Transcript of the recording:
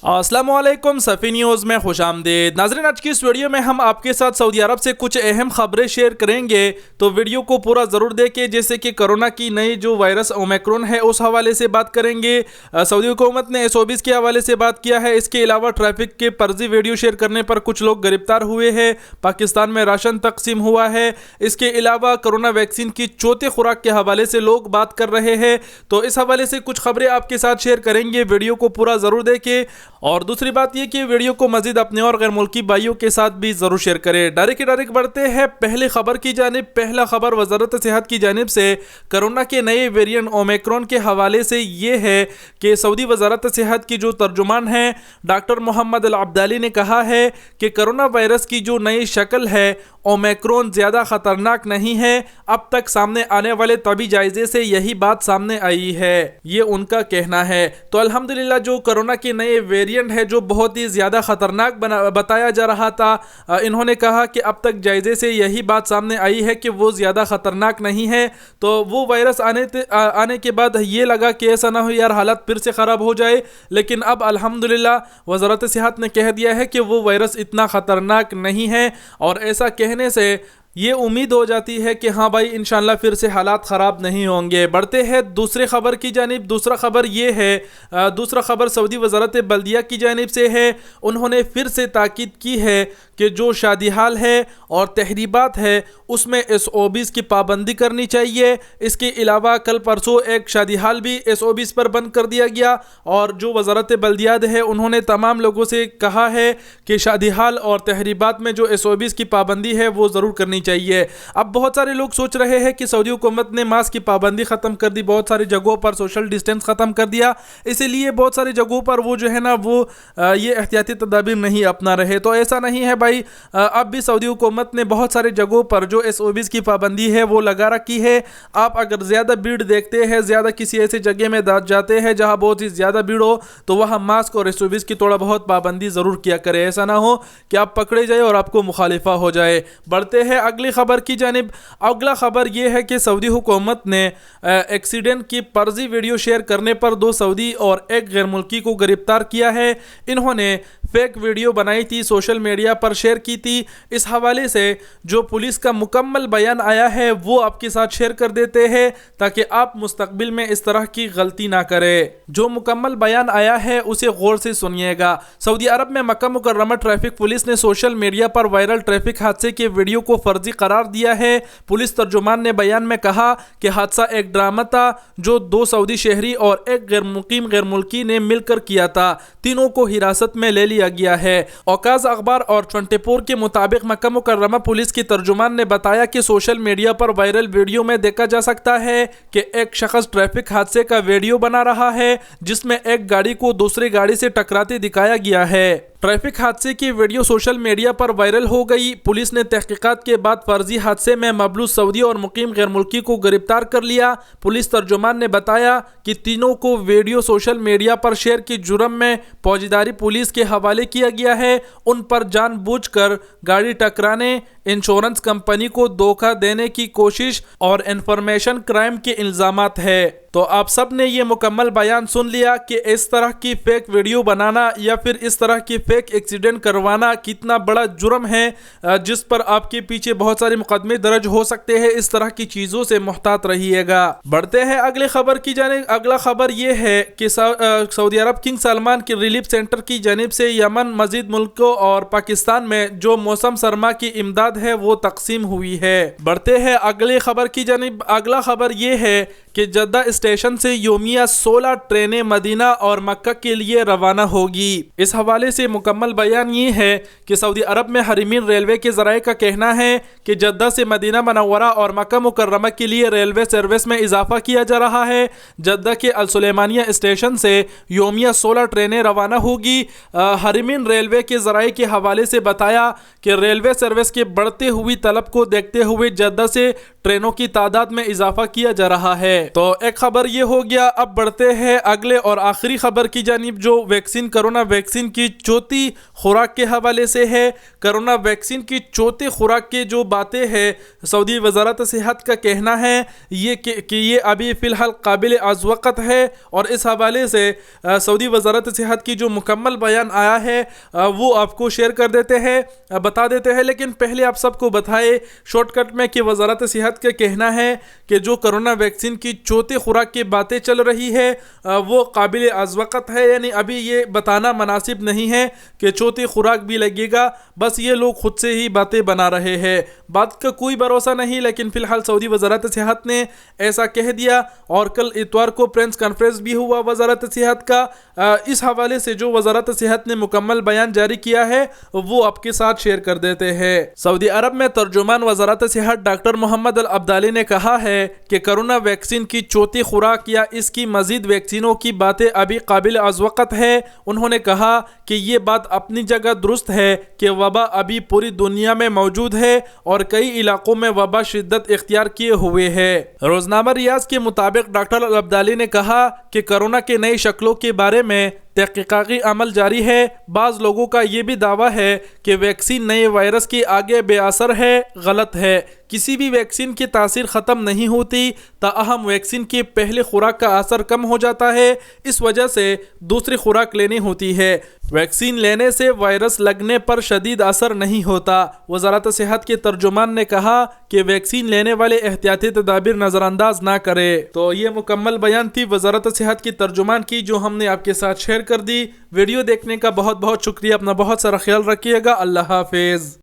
अस्सलाम वालेकुम सफ़ी न्यूज़ में खुश आमदीद। नाज़रीन, आज की इस वीडियो में हम आपके साथ सऊदी अरब से कुछ अहम खबरें शेयर करेंगे, तो वीडियो को पूरा ज़रूर देखें। जैसे कि कोरोना की नई जो वायरस ओमिक्रॉन है उस हवाले से बात करेंगे। सऊदी हुकूमत ने SOBs के हवाले से बात किया है। इसके अलावा ट्रैफिक के फर्जी वीडियो शेयर करने पर कुछ लोग गिरफ्तार हुए हैं। पाकिस्तान में राशन तकसीम हुआ है। इसके अलावा कोरोना वैक्सीन की चौथी खुराक के हवाले से लोग बात कर रहे हैं, तो इस हवाले से कुछ खबरें आपके साथ शेयर करेंगे। वीडियो को पूरा ज़रूर देखें। और दूसरी बात यह कि वीडियो को मजीद अपने और गैर मुल्की भाइयों के साथ भी ज़रूर शेयर करें। डायरेक्ट बढ़ते हैं पहली खबर की जानिब। पहला खबर वजारत सेहत की जानिब से कोरोना के नए वेरिएंट ओमिक्रॉन के हवाले से ये है कि सऊदी वजारत सेहत की जो तर्जुमान है डॉक्टर मोहम्मद अल अब्दाली ने कहा है कि कोरोना वायरस की जो नई शक्ल है ओमिक्रॉन ज़्यादा ख़तरनाक नहीं है। अब तक सामने आने वाले तबी जायजे से यही बात सामने आई है, ये उनका कहना है। तो अल्हम्दुलिल्लाह जो कोरोना के नए वेरिएंट है जो बहुत ही ज़्यादा ख़तरनाक बताया जा रहा था, इन्होंने कहा कि अब तक जायजे से यही बात सामने आई है कि वो ज़्यादा ख़तरनाक नहीं है। तो वो वायरस आने के बाद ये लगा कि ऐसा ना हो यार हालत फिर से ख़राब हो जाए, लेकिन अब अल्हम्दुलिल्लाह वज़ारत सेहत ने कह दिया है कि वो वायरस इतना ख़तरनाक नहीं है। और ऐसा कहने से ये उम्मीद हो जाती है कि हाँ भाई इंशाल्लाह फिर से हालात ख़राब नहीं होंगे। बढ़ते हैं दूसरी खबर की जानिब। दूसरा खबर ये है, दूसरा खबर सऊदी वज़ारत बल्दिया की जानिब से है। उन्होंने फिर से ताकीद की है कि जो शादी हाल है और तहरीबात है उसमें SOBs की पाबंदी करनी चाहिए। इसके अलावा कल परसों एक शादी हाल भी SOBs पर बंद कर दिया गया। और जो वज़ारत बल्दियात है उन्होंने तमाम लोगों से कहा है कि शादी हाल और तहरीबात में जो SOBs की पाबंदी है वो ज़रूर करनी चाहिए। अब बहुत सारे लोग सोच रहे हैं कि सऊदी हुकूमत ने मास्क की पाबंदी ख़त्म कर दी, बहुत सारी जगहों पर सोशल डिस्टेंस ख़त्म कर दिया, इसीलिए बहुत सारी जगहों पर वो जो है ना वो ये एहतियाती तदाबीर नहीं अपना रहे। तो ऐसा नहीं है भाई, अब भी सऊदी हुकूमत ने बहुत सारे जगहों पर जो SOBs की पाबंदी है वो लगा रखी है। आप अगर ज़्यादा भीड़ देखते हैं, ज़्यादा किसी ऐसे जगह में जाते हैं जहाँ बहुत ही ज़्यादा भीड़ हो, तो वहाँ मास्क और SOBs की थोड़ा बहुत पाबंदी ज़रूर किया करे। ऐसा ना हो कि आप पकड़े जाए और आपको मुखालिफा हो जाए। बढ़ते हैं अगली खबर की जानिब। अगला खबर यह है कि सऊदी हुकूमत ने एक्सीडेंट की फर्जी वीडियो शेयर करने पर 2 सऊदी और एक गैर मुल्की को गिरफ्तार किया है। इन्होंने फेक वीडियो बनाई थी, सोशल मीडिया पर शेयर की थी। इस हवाले से जो पुलिस का मुकम्मल बयान आया है वो आपके साथ शेयर कर देते हैं ताकि आप मुस्तकबिल में इस तरह की गलती ना करें। जो मुकम्मल बयान आया है उसे गौर से सुनिएगा। सऊदी अरब में मक्का मुकर्रमा ट्रैफिक पुलिस ने सोशल मीडिया पर वायरल ट्रैफिक हादसे के वीडियो को फर्जी करार दिया है। पुलिस तर्जुमान ने बयान में कहा कि हादसा एक ड्रामा था जो 2 सऊदी शहरी और एक गैर मुल्की ने मिलकर किया था। तीनों को हिरासत में ले लिया गया है। औकाज़ अखबार और 24 के मुताबिक मक्का मुकर्रमा पुलिस की तर्जुमान ने बताया कि सोशल मीडिया पर वायरल वीडियो में देखा जा सकता है कि एक शख्स ट्रैफिक हादसे का वीडियो बना रहा है जिसमें एक गाड़ी को दूसरी गाड़ी से टकराते दिखाया गया है। ट्रैफिक हादसे की वीडियो सोशल मीडिया पर वायरल हो गई। पुलिस ने तहकीकात के बाद फर्जी हादसे में मबलूस सऊदी और मुकीम गैर मुल्की को गिरफ्तार कर लिया। पुलिस तर्जुमान ने बताया कि तीनों को वीडियो सोशल मीडिया पर शेयर की जुर्म में फौजदारी पुलिस के हवाले किया गया है। उन पर जानबूझकर गाड़ी टकराने, इंश्योरेंस कंपनी को धोखा देने की कोशिश और इंफॉर्मेशन क्राइम के इल्ज़ामात है। तो आप सब ने ये मुकम्मल बयान सुन लिया कि इस तरह की फेक वीडियो बनाना या फिर इस तरह की फेक एक्सीडेंट करवाना कितना बड़ा जुर्म है, जिस पर आपके पीछे बहुत सारे मुकदमे दर्ज हो सकते हैं। इस तरह की चीज़ों से मुहतात रहिएगा। बढ़ते हैं अगली खबर की जानिब। अगला खबर ये है कि सऊदी अरब किंग सलमान के रिलीफ सेंटर की जानिब से यमन, मजीद मुल्कों और पाकिस्तान में जो मौसम सरमा की इमदाद है वो तकसीम हुई है। बढ़ते हैं अगली खबर की जानिब। अगला खबर ये है कि जद्दा स्टेशन से योमिया 16 ट्रेनें मदीना और मक्का के लिए रवाना होगी। इस हवाले से मुकम्मल बयान ये है कि सऊदी अरब में हरीमीन रेलवे के ज़राए का कहना है कि जद्दा से मदीना मनव्वरा और मक्का मुकर्रमा के लिए रेलवे सर्विस में इजाफा किया जा रहा है। जद्दा के अल सुलेमानिया स्टेशन से योमिया 16 ट्रेनें रवाना होगी। हरीमीन रेलवे के ज़राए के हवाले से बताया कि रेलवे सर्विस के बढ़ते हुई तलब को देखते हुए जद्दा से ट्रेनों की तादाद में इजाफा किया जा रहा है। तो एक खबर ये हो गया। अब बढ़ते हैं अगले और आखिरी खबर की जानिब, जो वैक्सीन कोरोना वैक्सीन की चौथी खुराक के हवाले से है। कोरोना वैक्सीन की चौथी खुराक की जो बातें हैं, सऊदी वजारत सेहत का कहना है कि ये अभी फ़िलहाल काबिल अज़्वक़्त है, और इस हवाले से सऊदी वजारत सेहत की जो मुकम्मल बयान आया है वो आपको शेयर कर देते हैं, बता देते हैं। लेकिन पहले आप सबको बताए शॉर्टकट में कि वजारत सेहत का कहना है कि जो कोरोना वैक्सीन की चौथी खुराक की बातें चल रही है वो काबिल अज़्वक़्त है, यानी अभी ये बताना मुनासिब नहीं है कि चौथी खुराक भी लगेगा। बस ये लोग खुद से ही बातें बना रहे हैं, बात का कोई भरोसा नहीं। लेकिन फ़िलहाल सऊदी वजारत सेहत ने ऐसा कह दिया, और कल इतवार को प्रेस कॉन्फ्रेंस भी हुआ वजारत सेहत का। इस हवाले से जो वजारत सेहत ने मुकम्मल बयान जारी किया है वो आपके साथ शेयर कर देते हैं। सऊदी अरब में तर्जुमान वजारत सेहत डॉक्टर मोहम्मद अल अब्दाली ने कहा है कि कोरोना वैक्सीन की चौथी खुराक या इसकी मजीद वैक्सीनों की बातें अभी काबिल अज़्वक़्त है। उन्होंने कहा कि ये बात अपनी जगह दुरुस्त है कि वबा अभी पूरी दुनिया में मौजूद है और कई इलाकों में वबा शिद्दत इख्तियार किए हुए है। रोजनामा रियाज के मुताबिक डॉक्टर अल अब्दाली ने कहा कि कोरोना के नई शक्लों के बारे में तहक़ीक़ाती अमल जारी है। बाज़ लोगों का ये भी दावा है कि वैक्सीन नए वायरस के आगे बेअसर है। गलत है, किसी भी वैक्सीन की तासीर ख़त्म नहीं होती, ताहम वैक्सीन की पहली खुराक का असर कम हो जाता है, इस वजह से दूसरी खुराक लेनी होती है। वैक्सीन लेने से वायरस लगने पर शदीद असर नहीं होता। वजारत सेहत के तर्जुमान ने कहा कि वैक्सीन लेने वाले एहतियाती तदाबीर नज़रअंदाज ना करे। तो ये मुकम्मल बयान थी वजारत सेहत की तर्जुमान की, जो हमने आपके साथ शेयर कर दी। वीडियो देखने का बहुत बहुत शुक्रिया। अपना बहुत सारा ख्याल रखिएगा। अल्लाह हाफिज़।